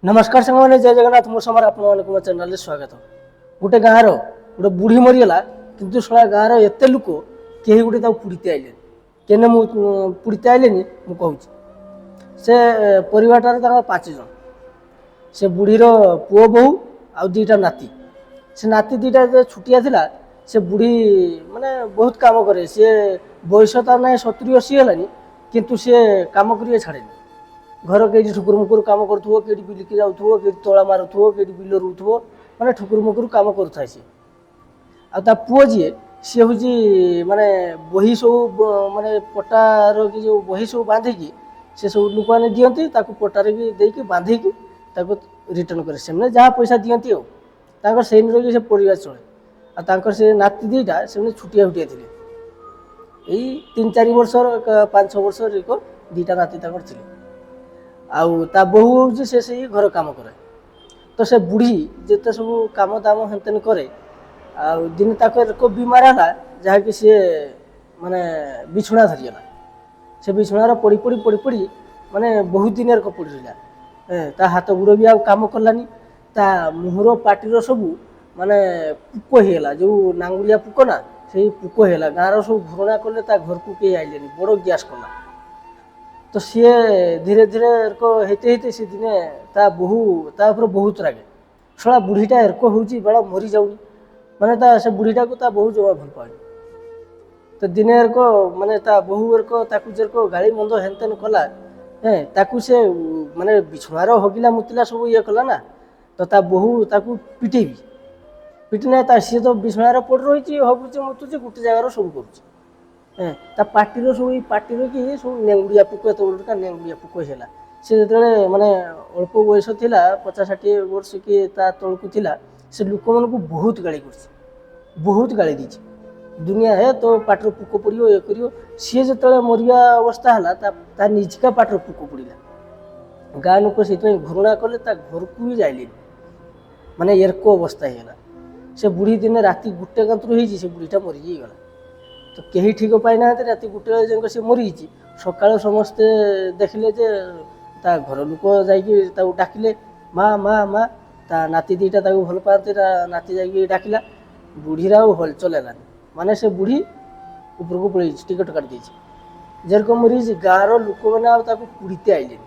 नमस्कार सांग मैंने जय जगन्नाथ मो समर आप चैनल स्वागत गोटे गाँव रोटे बुढ़ी मरीगला किंतु शला गाँव एत लोक कहीं गोटे पुड़ीते आइले केने पुड़ीते आइले मुझे से परिवार 5 जन से बुढ़ीर पुओ बहु आ दीटा नाती से नाती दीटा छुटिया थिला से बुढ़ी माने बहुत काम करे सी बयस तार ना 70-80 है किंतु सी काम करिए छाड़े घर कहीं ठुकुर मुकुर काम करुव कहीं बिलिकी जाऊँ कहीं तोला मारुव कहीं बिल रुथुव माने ठुकुर मुकुर काम करुए सी आ पुओ जी सी हूँ माने बही सब माने पटार की जो बही सब बांधिकी से सब लोक मैंने दिखती पटारे की बांधिकी रिटर्न करे से जहाँ पैसा दिखती आर से रही से परिवार चले आर से नाती दीटा से छुटिया फुटिया थे यही 3-4 वर्ष 5-6 वर्ष दीटा नाती थी आउ ता बहु हूँ से घर काम करे तो से बुढ़ी जिते सब काम दाम हेन करे दिन ताको बीमार है जहाँकि सी माने बिछुणा धरीगला से बिछुणार पड़ी पड़ी पड़ी पड़ी माने बहुत दिन पड़ रहा ता हाथ गोड़ भी काम कलानी ता मुहर पाटिर सब माने पुक होगा जो नांगुलिया पुक ना से पुक होगा गाँव सब घृणा कले घर को कहीं आइले बड़ गैस कला तो सी धीरे धीरे हेते हेते सी दिने ता बहु तापर बहुत रागे शला बुढ़ीटा एरक हूँ बेड़ा मरी जाऊनी माने ता से बुढ़ीटा को ता बहु जमा भल पानी तो दिने एरक माने ता बहु एरक ताकू जेरक गाड़ी मंद हेन कला ताकू से माने बिछुणार हगिला मुतिला सब ये कला ना तो ता बहु ताकू पिटेबी पिटना ता सी तो बिछुणार पड़ रही हगुचे मुतुचे गोटे जगार सब करुचे ता पाटिर सब पाटिर कि सब नेंगुड़िया पुक एत बड़ा नेंगुड़िया पुक है सी जो माने अल्प बयस थिला 50-60 वर्ष कि ता तलकू थिला से लोक मानू बहुत गाड़ी कर बहुत गाड़ी दी दुनिया है तो पाटर पुक पड़ो ये कर सी जो मरिया अवस्था है निजिका पाटर पुक पड़ा गाँ लोक से घृणा कले घर को भी जाइले माने एरक अवस्था होगा से बुढ़ी दिने राति 1 गंतु से बुढ़ीटा मरीगला तो कहीं ठीक पाई ना राति 1 बजे से मरी सका समस्ते देखले जे ता घर लोक जा डाकिले माँ माँ माँ ता नाती दीटा भल पाते नाती जा डाकिला बुढ़ीर हल चलेलानी माने से बुढ़ी ऊपर को पड़े टिकट काट दी जेरक मरी गाँव लोक मैंने पुड़ीते आइले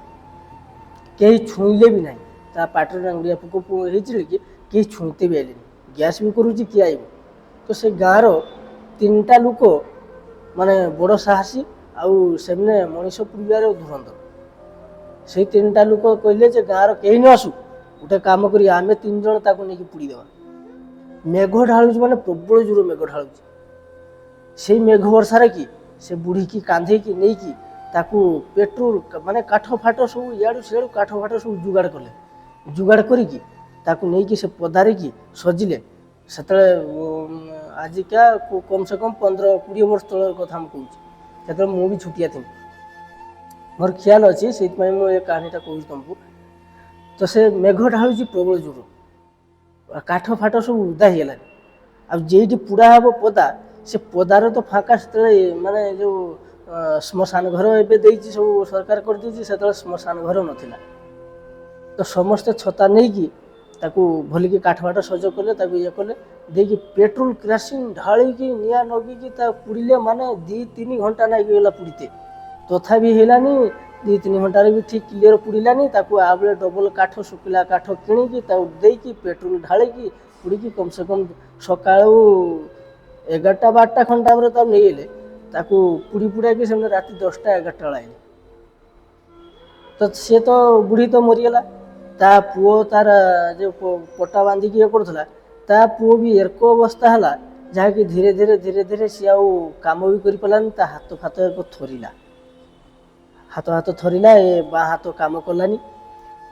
कहीं छुईले भी ना ता पाटर नांगुड़िया पुक होती कि कहीं छुईते भी आइले गैस भी करुच्ची किए आइब तो से गाँव 3टा लोक माने बड़ साहसी आउ से मनीष पुड़ियार धुरंधर से 3टा लोक कहले गाँव कहीं न आसू गोटे काम करी आम 3 जन नहीं पुड़ीदेवा मेघ ढालुच माने प्रबल जोर मेघ ढालुच से मेघ वर्षार कि से बुढ़ी की कांधे की नहीं कि पेट्रोल माने काठ फाट सब इाड़ू सियाड़ू काठ फाट सब जुगाड़ कले जुगाड़ करी से पदारे की सजिले से आज क्या कम से कम 15-20 वर्ष तल कथा कहूँ मु भी छुटिया थी मोर ख्याल अच्छी से मुझे कहानीटा कहूँ तुमको तो से मेघ ढालुची प्रबल जोर काठ फाट सब उदा होगा आईटी पुड़ा हम पदा से पदार तो फाँका से माने जो श्मशान घर एवं सब सरकार कर दी से श्मशान घर नाला तो समस्ते छता नहीं कि भलिकी काठ फाट सज कले ये कले देखिए पेट्रोल केरासिन ढाड़ी निआ नगी पुड़े माने 2-3 घंटा नागिगला पुड़ीते तथा भी हेलानी 2-3 घंटे भी ठीक क्लीयर पुड़ानी आबले डबल काठ शुखिला काठ किणी पेट्रोल ढाड़ी पुड़ी कम से कम सका 11-12 घंटा नहीं गले पुड़ी पुड़ा कि राति 10-11 आए तो सी तो बुढ़ी तो मरीगला ता पुओ तार जो पटा बांधिकी ये करूला ता पुओ भी एरक अवस्था है जहाँकि धीरे धीरे धीरे धीरे सी आउ काम भी कर पारानी ता हाथ फात एक थरिला हाथ थरिला ए बा हाथ काम कलानी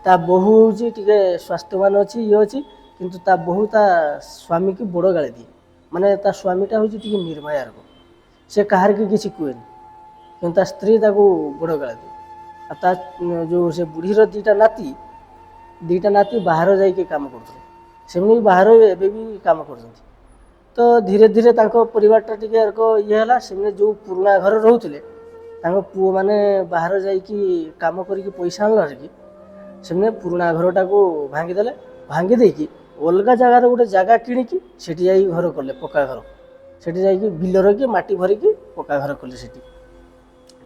ता बहु हूँ टे स्वास्थ्यवान अच्छी ये अच्छी किंतु ता बहु ता स्वामी की बड़ गाड़ी दिए माने ता स्वामीटा हूँ टे निर्माया रोग से कहार की किसी कहे कि ता स्त्री बड़ गाड़ी दिए ता जो से बुढ़ीर 2टा नाती बाहर जाइए काम करते बाहर एवं भी काम कर तो धीरे धीरे परिवारटा टे ये है से जो पुराना घर रोते पुओ मैंने बाहर जाइए काम करके पैसा आनला कि ସେମାନେ ପୁରୁଣା ଘରଟାକୁ ଭାଙ୍ଗିଦେଲେ। ଭାଙ୍ଗି ଦେଇକି ଅଲଗା ଜାଗାରେ ଗୋଟେ ଜାଗା କିଣିକି ସେଠି ଯାଇକି ଘର କଲେ, ପକ୍କା ଘର। ସେଠି ଯାଇକି ବିଲର କି ମାଟି ଭରିକି ପକ୍କା ଘର କଲେ ସେଠି।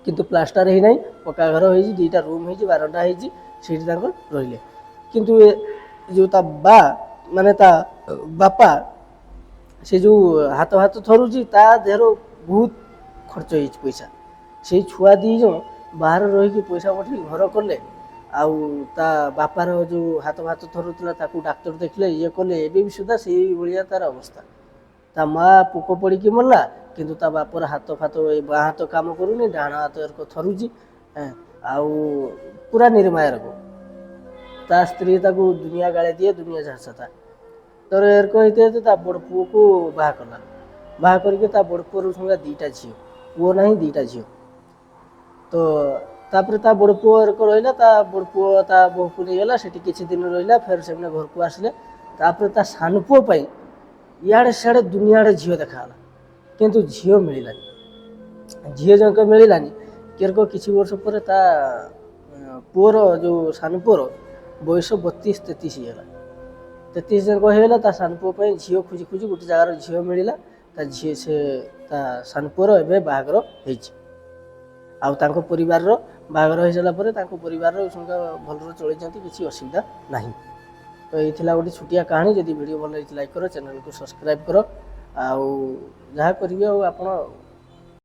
କିନ୍ତୁ ପ୍ଲାଷ୍ଟର ହେଇନାହିଁ, ପକ୍କା ଘର ହେଇଛି, 2ଟା ରୁମ୍ ହେଇଛି, ବାରଣ୍ଡା ହେଇଛି, ସେଇଠି ତାଙ୍କର ରହିଲେ। କିନ୍ତୁ ଯେଉଁ ତା ମାନେ ତା ବାପା, ସେ ଯେଉଁ ହାତ ଥରୁଛି, ତା ଦେହର ବହୁତ ଖର୍ଚ୍ଚ ହେଇଛି ପଇସା। ସେଇ ଛୁଆ 2 ଜଣ ବାହାରେ ରହିକି ପଇସା ପଠେଇ ଘର କଲେ। ଆଉ ତା ବାପାର ଯେଉଁ ହାତ ଥରୁଥିଲା ତାକୁ ଡାକ୍ତର ଦେଖିଲେ, ଇଏ କଲେ, ଏବେ ବି ସୁଦ୍ଧା ସେଇଭଳିଆ ତାର ଅବସ୍ଥା। ତା ମା ପୋକ ପଡ଼ିକି ମଲା, କିନ୍ତୁ ତା ବାପର ହାତ ଏଇ ବାଁ ହାତ କାମ କରୁନି, ଡାହାଣ ହାତ ଏରକ ଥରୁଛି। ଆଉ ପୁରା ନିର୍ମାୟ ରୋଗ। ତା ସ୍ତ୍ରୀ ତାକୁ ଦୁନିଆ ଗାଳି ଦିଏ, ଦୁନିଆ ଝାସତା। ତୋର ଏରକ ହେଇଥାଏ ତା ବଡ଼ ପୁଅକୁ ବାହା କଲା। ବାହା କରିକି ତା ବଡ଼ ପୁଅର 2ଟା ଝିଅ, ପୁଅ ନାହିଁ 2ଟା ଝିଅ। ତ ତାପରେ ତା ବଡ଼ ପୁଅ ଏରକ ରହିଲା, ତା ବଡ଼ ପୁଅ ତା ବୋହୂକୁ ନେଇଗଲା, ସେଠି କିଛି ଦିନ ରହିଲା, ଫେର ସେମାନେ ଘରକୁ ଆସିଲେ। ତାପରେ ତା ସାନ ପୁଅ ପାଇଁ ଇଆଡ଼େ ସିଆଡ଼େ ଦୁନିଆଡ଼େ ଝିଅ ଦେଖାଗଲା, କିନ୍ତୁ ଝିଅ ମିଳିଲାନି। ଝିଅ ଯାକ ମିଳିଲାନି। କେରକ କିଛି ବର୍ଷ ପରେ ତା ପୁଅର ଯେଉଁ ସାନ ପୁଅର ବୟସ 32-33 ହେଇଗଲା। 33 ଯାକ ହେଇଗଲା। ତା ସାନ ପୁଅ ପାଇଁ ଝିଅ ଖୋଜି ଗୋଟେ ଜାଗାରେ ଝିଅ ମିଳିଲା। ତା ସାନ ପୁଅର ଏବେ ବାହାଘର ହେଇଛି। ଆଉ ତାଙ୍କ ପରିବାରର ବାହାଘର ହେଇସାରିଲା ପରେ ତାଙ୍କ ପରିବାରର ଭଲରେ ଚଳିଛନ୍ତି, କିଛି ଅସୁବିଧା ନାହିଁ। ତ ଏଇ ଥିଲା ଗୋଟେ ଛୋଟିଆ କାହାଣୀ। ଯଦି ଭିଡ଼ିଓ ଭଲ ହେଇଛି ଲାଇକ୍ କର, ଚ୍ୟାନେଲକୁ ସବସ୍କ୍ରାଇବ୍ କର। ଆଉ ଯାହା କରିବେ ଆଉ ଆପଣ